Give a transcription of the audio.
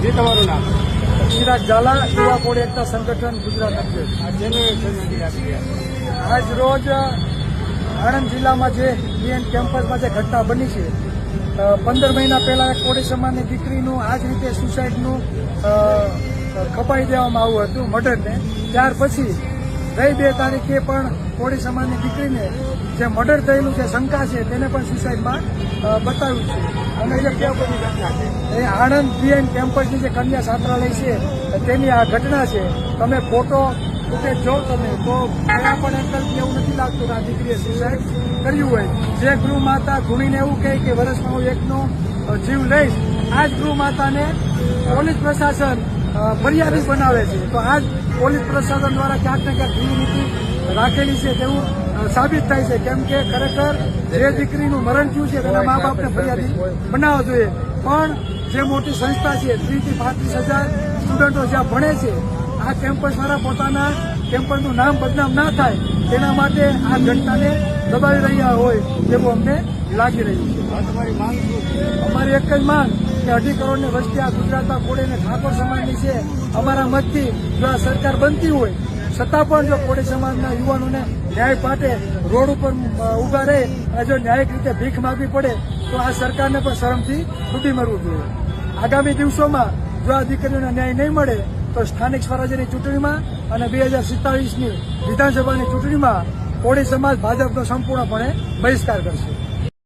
જી તમારું નામ? ચિરાગ ઝાલા, યુવા કોળી એકતા સંગઠન ગુજરાત અધ્યક્ષ. આ જેનું આજ રોજ આણંદ જિલ્લામાં જે બીએન કેમ્પસમાં જે ઘટના બની છે, 15 મહિના પહેલા એક કોળી સમાજની દીકરીનું આ જ રીતે સુસાઇડનું ખપાઈ દેવામાં આવ્યું હતું મર્ડરને. ત્યાર પછી ગઈ 2 તારીખે પણ કોળી સમાજની દીકરીને જે મર્ડર થયેલું છે શંકા છે તેને પણ સુસાઇડમાં બતાવ્યું છે. અને જે ઘટના છે એ આણંદ બીએન કેમ્પસની જે કન્યા છાત્રાલય છે તેની આ ઘટના છે. તમે ફોટો ફૂટેજ જો તમે તો કયા પણ એંગલથી એવું નથી લાગતું કે આ દીકરીએ સુસાઇડ કર્યું હોય. જે ગૃહ માતા ધૂણીને એવું કહે કે વર્ષમાં હું એકનો જીવ લઈશ, આ જ ગૃહ માતાને પોલીસ પ્રશાસન ફરિયાદી બનાવે છે. તો આ જ પોલીસ પ્રશાસન દ્વારા ક્યાંક ને ક્યાંક ગૃહ નીતિ રાખેલી છે તેવું સાબિત થાય છે. કેમ કે ખરેખર જે દીકરીનું મરણ થયું છે તેના મા બાપને ફરિયાદી બનાવવા જોઈએ. પણ જે મોટી સંસ્થા છે 30 થી 35,000 સ્ટુડન્ટો જ્યાં ભણે છે, આ કેમ્પસવાળા પોતાના કેમ્પસનું નામ બદનામ ના થાય તેના માટે આ ઘટનાને દબાવી રહ્યા હોય તેવું અમને લાગી રહ્યું છે. તમારી માંગ શું છે? અમારી એક જ માંગ કે 2.5 કરોડની વસ્તી આ ગુજરાતમાં કોળી અને ઠાકોર સમાજની છે. અમારા મતથી જો આ સરકાર બનતી હોય છતાં પણ જો કોળી સમાજના યુવાનોને ન્યાય માટે રોડ ઉપર ઉભા રહે અને જો ન્યાયિક રીતે ભીખ માગવી પડે તો આ સરકારને પણ શરમથી ડૂબી મરવું જોઈએ. આગામી દિવસોમાં જો આ દીકરીઓને ન્યાય નહીં મળે તો સ્થાનિક સ્વરાજ્યની ચૂંટણીમાં અને 2047ની વિધાનસભાની ચૂંટણીમાં કોળી સમાજ ભાજપનો સંપૂર્ણપણે બહિષ્કાર કરશે.